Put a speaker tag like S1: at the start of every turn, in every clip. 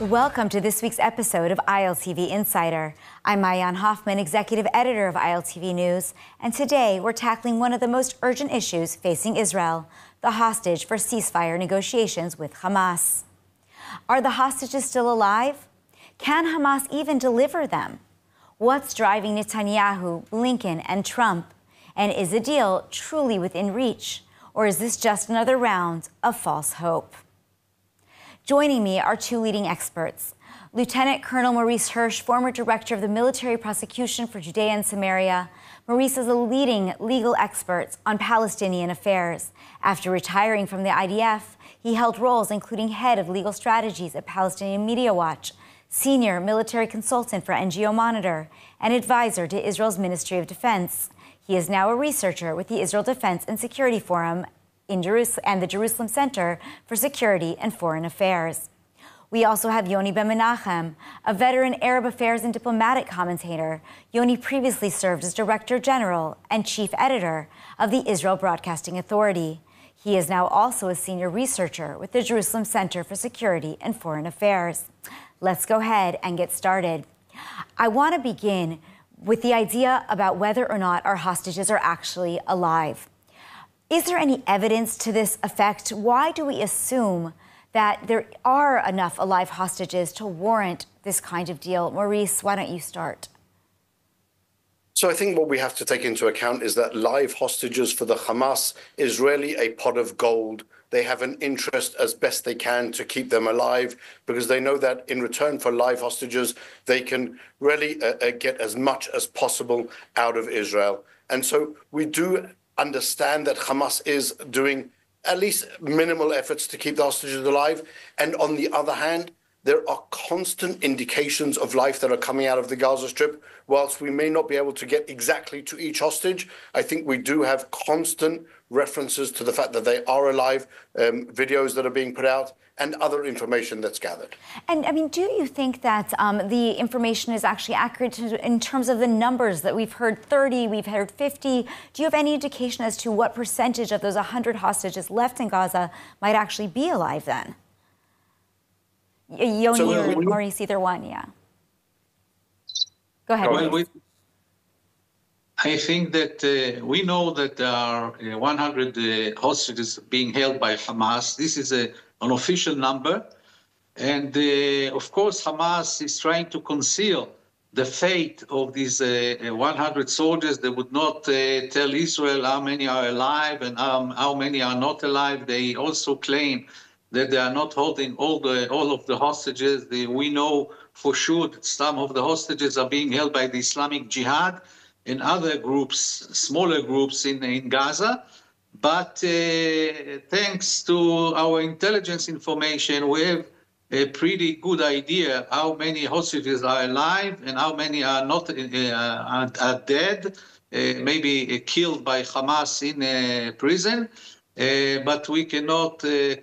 S1: Welcome to this week's episode of ILTV Insider. I'm Maayan Hoffman, executive editor of ILTV News, and today we're tackling one of the most urgent issues facing Israel, the hostage for ceasefire negotiations with Hamas. Are the hostages still alive? Can Hamas even deliver them? What's driving Netanyahu, Blinken, and Trump? And is a deal truly within reach? Or is this just another round of false hope? Joining me are two leading experts. Lieutenant Colonel Maurice Hirsch, former director of the Military Prosecution for Judea and Samaria. Maurice is a leading legal expert on Palestinian affairs. After retiring from the IDF, he held roles including head of legal strategies at Palestinian Media Watch, senior military consultant for NGO Monitor, and advisor to Israel's Ministry of Defense. He is now a researcher with the Israel Defense and Security Forum in Jerusalem and the Jerusalem Center for Security and Foreign Affairs. We also have Yoni Ben-Menachem, a veteran Arab affairs and diplomatic commentator. Yoni previously served as Director General and Chief Editor of the Israel Broadcasting Authority. He is now also a senior researcher with the Jerusalem Center for Security and Foreign Affairs. Let's go ahead and get started. I want to begin with the idea about whether or not our hostages are actually alive. Is there any evidence to this effect? Why do we assume that there are enough alive hostages to warrant this kind of deal? Maurice, why don't you start?
S2: So I think what we have to take into account is that live hostages for the Hamas is really a pot of gold. They have an interest as best they can to keep them alive because they know that in return for live hostages, they can really get as much as possible out of Israel. And so we do understand that Hamas is doing at least minimal efforts to keep the hostages alive. And on the other hand, there are constant indications of life that are coming out of the Gaza Strip. Whilst we may not be able to get exactly to each hostage, I think we do have constant references to the fact that they are alive, videos that are being put out, and other information that's gathered.
S1: And I mean, do you think that the information is actually accurate in terms of the numbers that we've heard 30, we've heard 50? Do you have any indication as to what percentage of those 100 hostages left in Gaza might actually be alive then? Yoni or Maurice, either one, yeah. Go ahead.
S3: Well, I think that we know that there are 100 hostages being held by Hamas. This is an official number. And of course, Hamas is trying to conceal the fate of these 100 soldiers. They would not tell Israel how many are alive and how many are not alive. They also claim that they are not holding all of the hostages. We know for sure that some of the hostages are being held by the Islamic Jihad and other groups, smaller groups in Gaza. But thanks to our intelligence information, we have a pretty good idea how many hostages are alive and how many are not are dead, maybe killed by Hamas in prison. But we cannot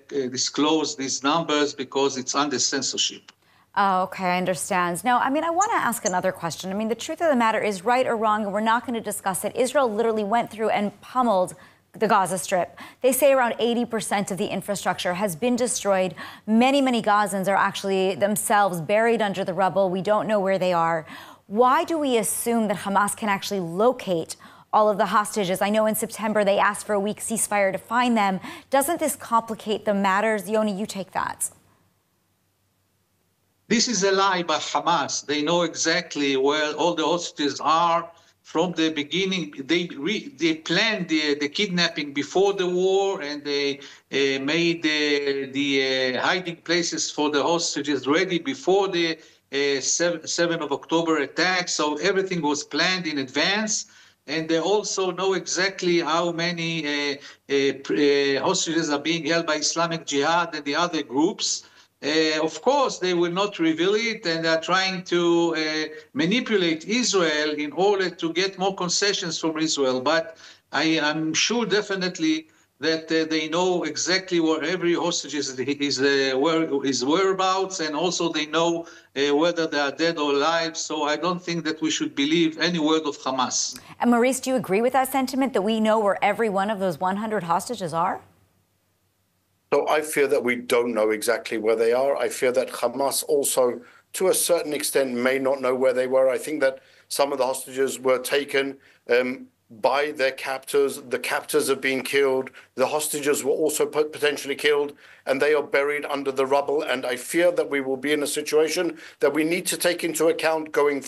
S3: disclose these numbers because it's under censorship.
S1: Oh, okay, I understand. Now, I mean, I want to ask another question. I mean, the truth of the matter is, right or wrong, and we're not going to discuss it, Israel literally went through and pummeled the Gaza Strip. They say around 80% of the infrastructure has been destroyed. Many, many Gazans are actually themselves buried under the rubble. We don't know where they are. Why do we assume that Hamas can actually locate all of the hostages? I know in September they asked for a week ceasefire to find them. Doesn't this complicate the matters? Yoni, you take that.
S3: This is a lie by Hamas. They know exactly where all the hostages are from the beginning. They planned the kidnapping before the war, and they made the hiding places for the hostages ready before the 7 of October attack. So everything was planned in advance. And they also know exactly how many hostages are being held by Islamic Jihad and the other groups. Of course, they will not reveal it, and they're trying to manipulate Israel in order to get more concessions from Israel. But I'm sure definitely that they know exactly where every hostage is whereabouts, and also they know whether they are dead or alive. So I don't think that we should believe any word of Hamas.
S1: And Maurice, do you agree with that sentiment that we know where every one of those 100 hostages are?
S2: So I fear that we don't know exactly where they are. I fear that Hamas also, to a certain extent, may not know where they were. I think that some of the hostages were taken by their captors. The captors have been killed. The hostages were also potentially killed, and they are buried under the rubble. And I fear that we will be in a situation that we need to take into account going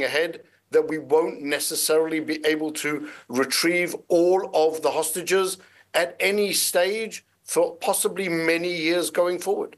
S2: ahead, that we won't necessarily be able to retrieve all of the hostages at any stage for possibly many years going forward.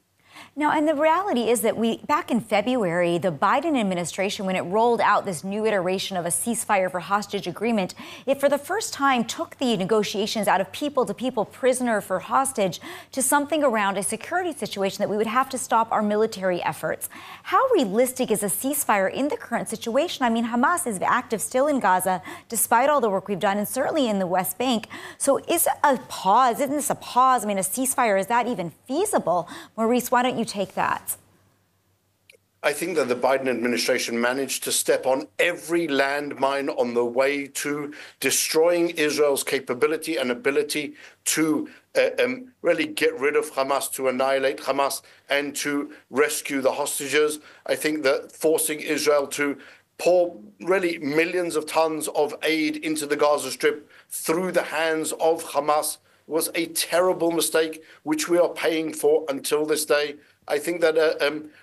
S1: Now, and the reality is that back in February, the Biden administration, when it rolled out this new iteration of a ceasefire for hostage agreement, it for the first time took the negotiations out of people-to-people, prisoner for hostage, to something around a security situation that we would have to stop our military efforts. How realistic is a ceasefire in the current situation? I mean, Hamas is active still in Gaza, despite all the work we've done, and certainly in the West Bank. So isn't this a pause? I mean, a ceasefire, is that even feasible? Maurice, why don't you take that?
S2: I think that the Biden administration managed to step on every landmine on the way to destroying Israel's capability and ability to really get rid of Hamas, to annihilate Hamas, and to rescue the hostages. I think that forcing Israel to pour really millions of tons of aid into the Gaza Strip through the hands of Hamas was a terrible mistake, which we are paying for until this day. I think that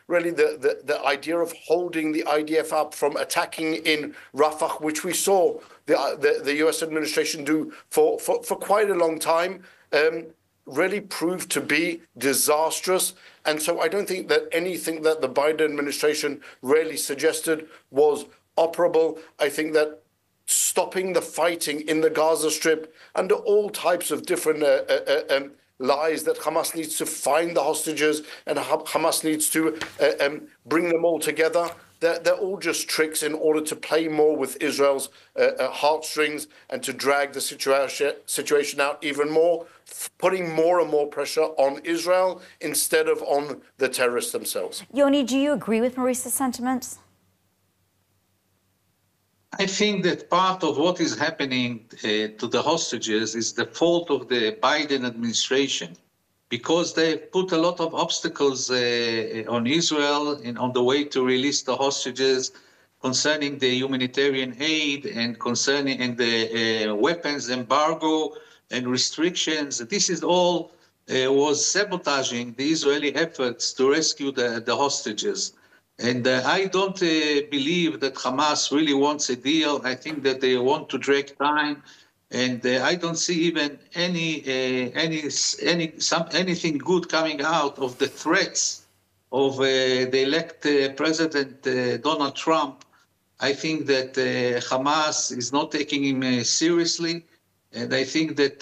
S2: really the idea of holding the IDF up from attacking in Rafah, which we saw the U.S. administration do for quite a long time, really proved to be disastrous. And so I don't think that anything that the Biden administration really suggested was operable. I think that stopping the fighting in the Gaza Strip under all types of different lies, that Hamas needs to find the hostages and Hamas needs to bring them all together. They're all just tricks in order to play more with Israel's heartstrings and to drag the situation out even more, putting more and more pressure on Israel instead of on the terrorists themselves.
S1: Yoni, do you agree with Maurice's sentiments?
S3: I think that part of what is happening to the hostages is the fault of the Biden administration, because they put a lot of obstacles on Israel on the way to release the hostages, concerning the humanitarian aid and concerning the weapons embargo and restrictions. This is all was sabotaging the Israeli efforts to rescue the hostages. And I don't believe that Hamas really wants a deal. I think that they want to drag time, and I don't see even anything good coming out of the threats of the elect President Donald Trump. I think that Hamas is not taking him seriously, and I think that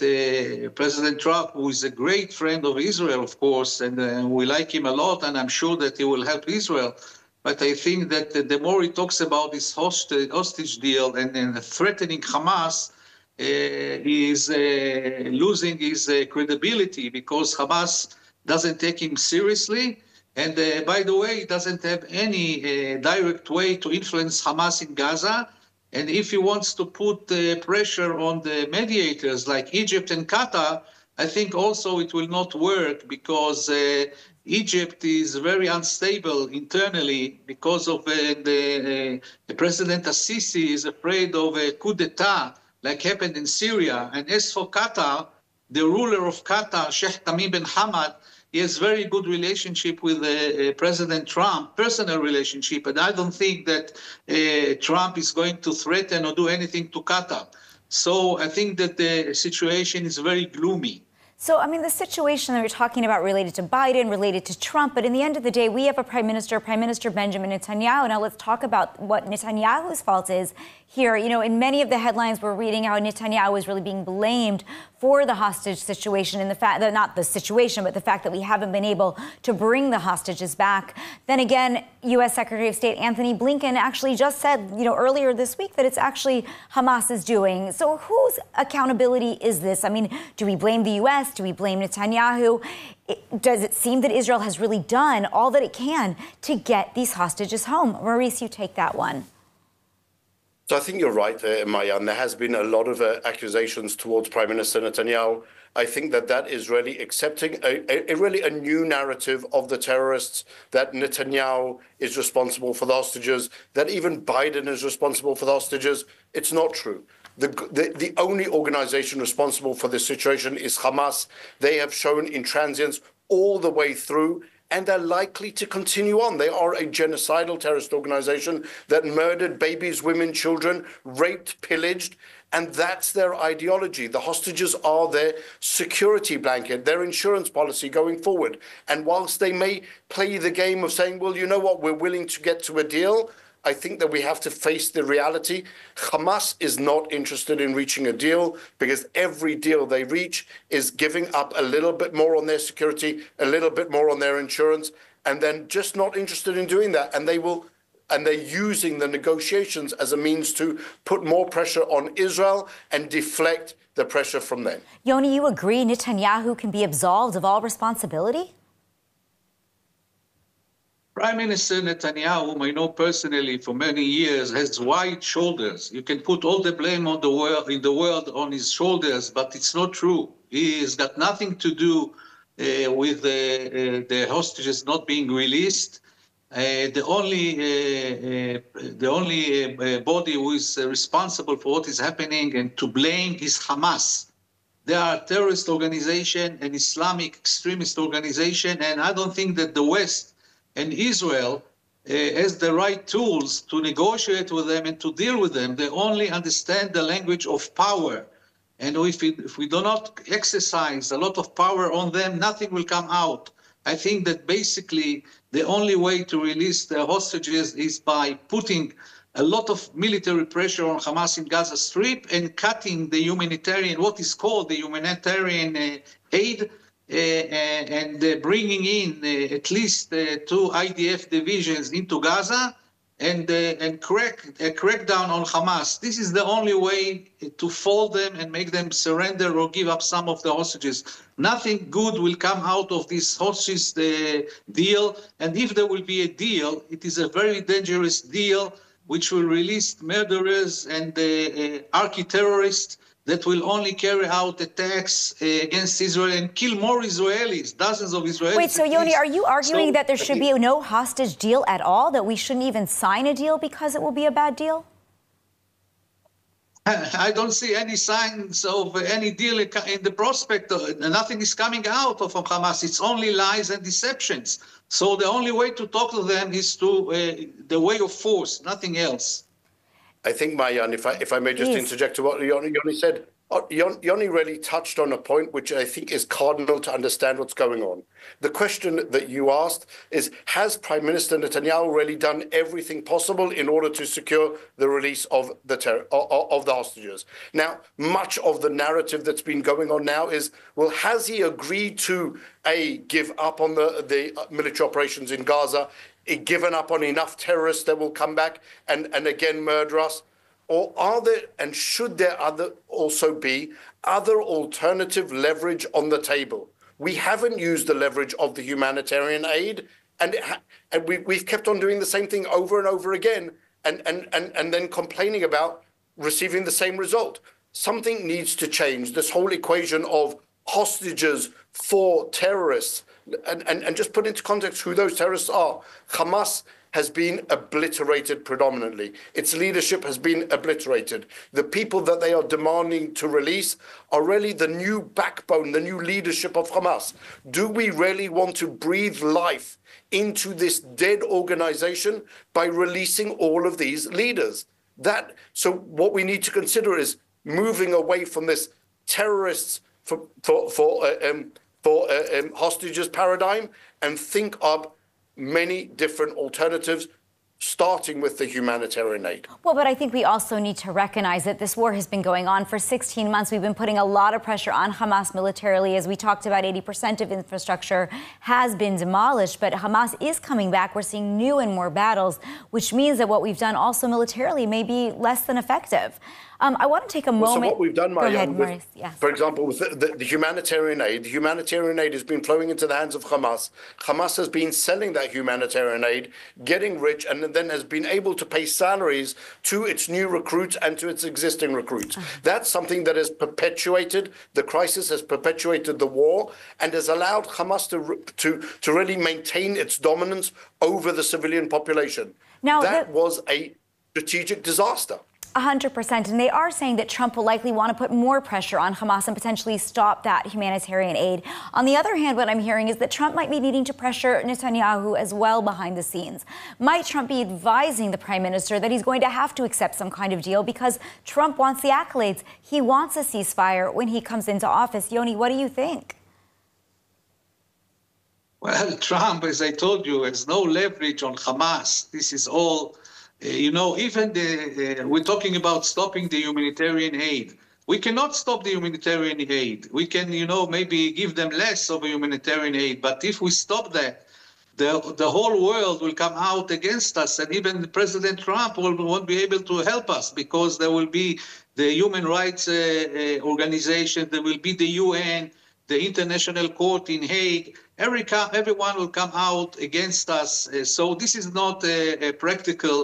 S3: President Trump, who is a great friend of Israel, of course, and we like him a lot, and I'm sure that he will help Israel. But I think that the more he talks about this hostage deal and threatening Hamas, he is losing his credibility, because Hamas doesn't take him seriously. And by the way, he doesn't have any direct way to influence Hamas in Gaza. And if he wants to put pressure on the mediators like Egypt and Qatar, I think also it will not work, because Egypt is very unstable internally because of the President Assisi is afraid of a coup d'etat like happened in Syria. And as for Qatar, the ruler of Qatar, Sheikh Tamim bin Hamad, he has very good relationship with President Trump, personal relationship, and I don't think that Trump is going to threaten or do anything to Qatar. So I think that the situation is very gloomy.
S1: So, I mean, the situation that we're talking about related to Biden, related to Trump, but in the end of the day, we have a Prime Minister Benjamin Netanyahu. Now, let's talk about what Netanyahu's fault is here. You know, in many of the headlines, we're reading how Netanyahu is really being blamed for the hostage situation, and the fact that not the situation, but the fact that we haven't been able to bring the hostages back. Then again, U.S. Secretary of State Anthony Blinken actually just said, you know, earlier this week that it's actually Hamas is doing. So whose accountability is this? I mean, do we blame the U.S.? Do we blame Netanyahu? Does it seem that Israel has really done all that it can to get these hostages home? Maurice, you take that one.
S2: So I think you're right, Maya, and there has been a lot of accusations towards Prime Minister Netanyahu. I think that is really accepting a new narrative of the terrorists, that Netanyahu is responsible for the hostages, that even Biden is responsible for the hostages. It's not true. The only organization responsible for this situation is Hamas. They have shown intransigence all the way through, and they're likely to continue on. They are a genocidal terrorist organization that murdered babies, women, children, raped, pillaged, and that's their ideology. The hostages are their security blanket, their insurance policy going forward. And whilst they may play the game of saying, well, you know what, we're willing to get to a deal, I think that we have to face the reality. Hamas is not interested in reaching a deal, because every deal they reach is giving up a little bit more on their security, a little bit more on their insurance, and then just not interested in doing that. And they're using the negotiations as a means to put more pressure on Israel and deflect the pressure from them.
S1: Yoni, you agree Netanyahu can be absolved of all responsibility?
S3: Prime Minister Netanyahu, whom I know personally for many years, has wide shoulders. You can put all the blame on in the world on his shoulders, but it's not true. He has got nothing to do with the hostages not being released. The only body who is responsible for what is happening and to blame is Hamas. They are a terrorist organization, an Islamic extremist organization, and I don't think that the West and Israel has the right tools to negotiate with them and to deal with them. They only understand the language of power. And if we do not exercise a lot of power on them, nothing will come out. I think that basically the only way to release the hostages is by putting a lot of military pressure on Hamas in Gaza Strip and cutting the what is called the humanitarian aid, and bringing in at least 2 IDF divisions into Gaza and crack down on Hamas. This is the only way to fold them and make them surrender or give up some of the hostages. Nothing good will come out of this hostage deal. And if there will be a deal, it is a very dangerous deal which will release murderers and arch-terrorists that will only carry out attacks against Israel and kill more Israelis, dozens of Israelis.
S1: Wait, so Yoni, are you arguing that there should be no hostage deal at all, that we shouldn't even sign a deal because it will be a bad deal?
S3: I don't see any signs of any deal in the prospect. Nothing is coming out of Hamas. It's only lies and deceptions. So the only way to talk to them is to the way of force, nothing else.
S2: I think, Mayan, if I may just interject to what Yoni said, Yoni really touched on a point which I think is cardinal to understand what's going on. The question that you asked is, has Prime Minister Netanyahu really done everything possible in order to secure the release of the hostages? Now, much of the narrative that's been going on now is, well, has he agreed to, give up on the military operations in Gaza, given up on enough terrorists that will come back and again murder us? Or are there, and should there also be other alternative leverage on the table? We haven't used the leverage of the humanitarian aid, and we've kept on doing the same thing over and over again, and then complaining about receiving the same result. Something needs to change. This whole equation of hostages for terrorists, and just put into context who those terrorists are. Hamas has been obliterated predominantly. Its leadership has been obliterated. The people that they are demanding to release are really the new backbone, the new leadership of Hamas. Do we really want to breathe life into this dead organization by releasing all of these leaders? So what we need to consider is moving away from this terrorists for hostages paradigm and think of many different alternatives, starting with the humanitarian aid.
S1: Well, but I think we also need to recognize that this war has been going on for 16 months. We've been putting a lot of pressure on Hamas militarily. As we talked about, 80% of infrastructure has been demolished, but Hamas is coming back. We're seeing new and more battles, which means that what we've done also militarily may be less than effective. I want to take a moment.
S2: So what we've done, Mayan,
S1: yes.
S2: For example, with the humanitarian aid, has been flowing into the hands of Hamas. Hamas has been selling that humanitarian aid, getting rich, and and then has been able to pay salaries to its new recruits and to its existing recruits. That's something that has perpetuated the crisis, has perpetuated the war, and has allowed Hamas to really maintain its dominance over the civilian population.
S1: Now,
S2: that was a strategic disaster.
S1: 100%. And they are saying that Trump will likely want to put more pressure on Hamas and potentially stop that humanitarian aid. On the other hand, what I'm hearing is that Trump might be needing to pressure Netanyahu as well behind the scenes. Might Trump be advising the prime minister that he's going to have to accept some kind of deal because Trump wants the accolades? He wants a ceasefire when he comes into office. Yoni, what do you think?
S3: Well, Trump, as I told you, has no leverage on Hamas. This is all... even we're talking about stopping the humanitarian aid. We cannot stop the humanitarian aid. We can, maybe give them less of a humanitarian aid. But if we stop that, the whole world will come out against us. And even President Trump won't be able to help us because there will be the human rights organization, there will be the UN, the International Court in Hague. Everyone will come out against us. So this is not a practical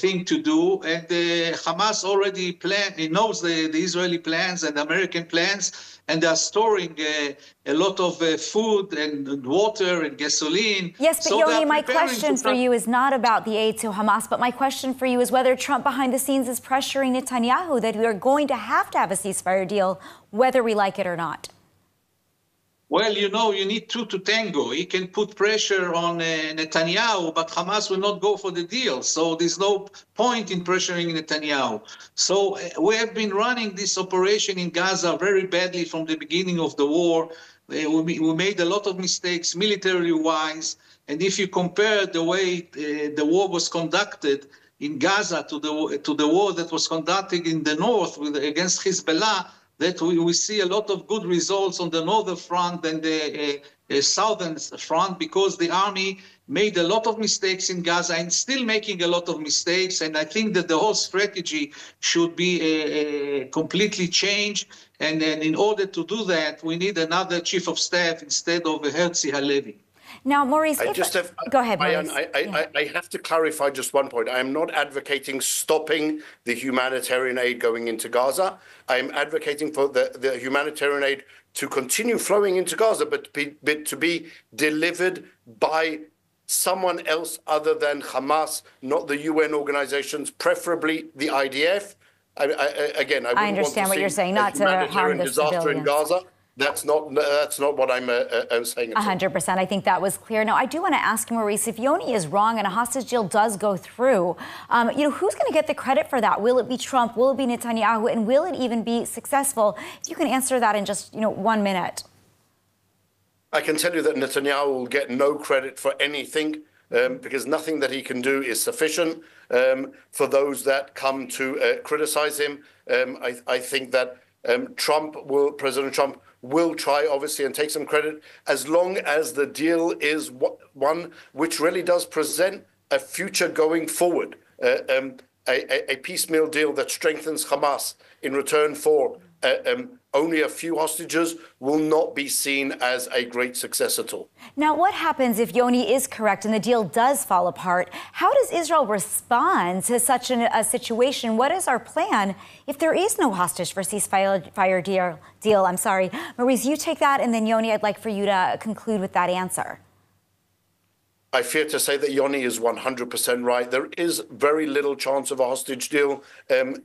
S3: thing to do, and Hamas already knows the Israeli plans and American plans, and they are storing a lot of food and water and gasoline.
S1: Yes, but Yoni, my question for you is not about the aid to Hamas, but my question for you is whether Trump behind the scenes is pressuring Netanyahu that we are going to have a ceasefire deal, whether we like it or not.
S3: Well, you need two to tango. He can put pressure on Netanyahu, but Hamas will not go for the deal. So there's no point in pressuring Netanyahu. So we have been running this operation in Gaza very badly from the beginning of the war. We made a lot of mistakes military-wise. And if you compare the way the war was conducted in Gaza to the war that was conducted in the north against Hezbollah, that we see a lot of good results on the northern front and the southern front because the army made a lot of mistakes in Gaza and still making a lot of mistakes. And I think that the whole strategy should be completely changed. And then in order to do that, we need another chief of staff instead of Herzi Halevi.
S1: Now, Maurice, go ahead, Maurice.
S2: I have to clarify just one point. I am not advocating stopping the humanitarian aid going into Gaza. I am advocating for the humanitarian aid to continue flowing into Gaza, but to be delivered by someone else other than Hamas, not the UN organizations, preferably the IDF. I
S1: understand what you're saying, not to harm the
S2: disaster in Gaza. That's not what I'm saying.
S1: 100%. I think that was clear. Now, I do want to ask Maurice, if Yoni is wrong and a hostage deal does go through, who's going to get the credit for that? Will it be Trump? Will it be Netanyahu? And will it even be successful? If you can answer that in just 1 minute.
S2: I can tell you that Netanyahu will get no credit for anything because nothing that he can do is sufficient for those that come to criticize him. I think that President Trump will try, obviously, and take some credit, as long as the deal is one which really does present a future going forward, a piecemeal deal that strengthens Hamas in return for only a few hostages will not be seen as a great success at all.
S1: Now, what happens if Yoni is correct and the deal does fall apart? How does Israel respond to such a situation? What is our plan if there is no hostage for ceasefire deal? I'm sorry. Maurice, you take that, and then Yoni, I'd like for you to conclude with that answer.
S2: I fear to say that Yoni is 100% right. There is very little chance of a hostage deal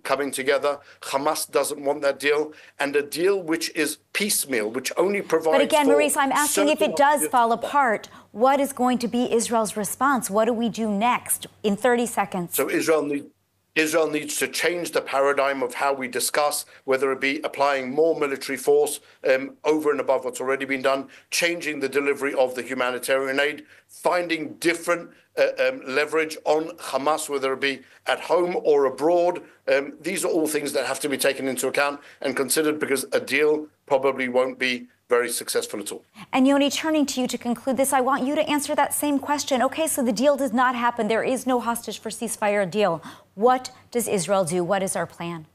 S2: coming together. Hamas doesn't want that deal, and a deal which is piecemeal, which only provides.
S1: But again, Maurice, I'm asking if it does fall apart, what is going to be Israel's response? What do we do next in 30 seconds?
S2: So Israel needs to change the paradigm of how we discuss, whether it be applying more military force over and above what's already been done, changing the delivery of the humanitarian aid, finding different leverage on Hamas, whether it be at home or abroad. These are all things that have to be taken into account and considered, because a deal probably won't be very successful at all.
S1: And Yoni, turning to you to conclude this, I want you to answer that same question. Okay, so the deal does not happen. There is no hostage for ceasefire deal. What does Israel do? What is our plan?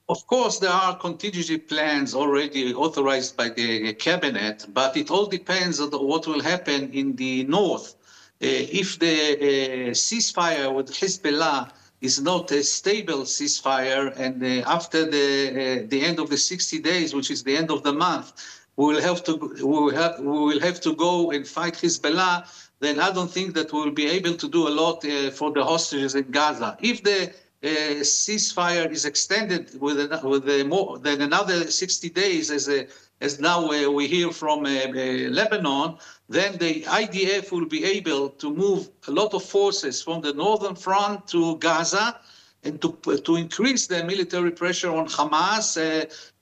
S3: Of course, there are contingency plans already authorized by the cabinet, but it all depends on what will happen in the north. if the ceasefire with Hezbollah is not a stable ceasefire, and after the end of the 60 days, which is the end of the month, we will have to go and fight Hezbollah, then I don't think that we will be able to do a lot for the hostages in Gaza. If the ceasefire is extended with more than another 60 days, as now we hear from Lebanon, then the IDF will be able to move a lot of forces from the northern front to Gaza and to increase the military pressure on Hamas.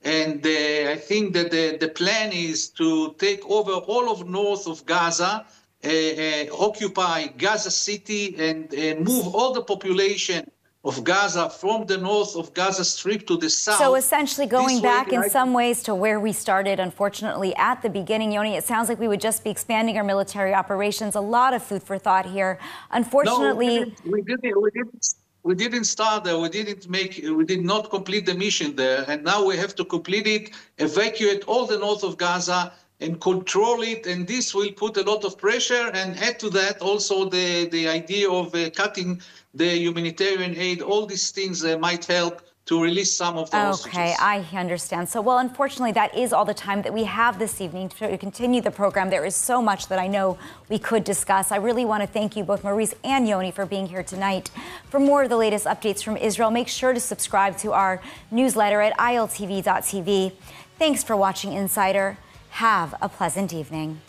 S3: And I think that the plan is to take over all of north of Gaza, occupy Gaza City, and move all the population of Gaza from the north of Gaza Strip to the south.
S1: So essentially going back in some ways to where we started, unfortunately, at the beginning, Yoni, it sounds like we would just be expanding our military operations. A lot of food for thought here. Unfortunately...
S3: No, we didn't start there. We did not complete the mission there. And now we have to complete it, evacuate all the north of Gaza and control it. And this will put a lot of pressure, and add to that also the idea of cutting the humanitarian aid. All these things might help to release some of the hostages.
S1: Okay, I understand. So, well, unfortunately, that is all the time that we have this evening to continue the program. There is so much that I know we could discuss. I really want to thank you, both Maurice and Yoni, for being here tonight. For more of the latest updates from Israel, make sure to subscribe to our newsletter at iltv.tv. Thanks for watching Insider. Have a pleasant evening.